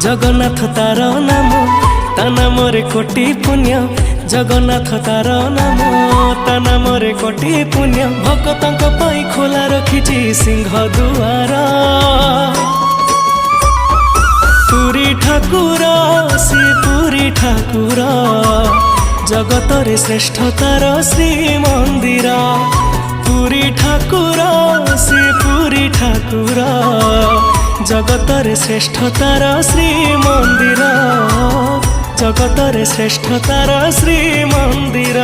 जगन्नाथ तार नाम ता नामरे कोटि पुण्य। जगन्नाथ तार नाम ता नामरे कोटि पुण्य। भक्तों पाई खोला रखिछि सिंह दुआर। पुरी ठाकुर श्री पुरी ठाकुर जगतरे श्रेष्ठ तार श्री मंदिर। पुरी ठाकुर श्री पुरी ठाकुर जगतरे श्रेष्ठ तार श्री मंदिर। जगतरे श्रेष्ठ तार श्री मंदिर।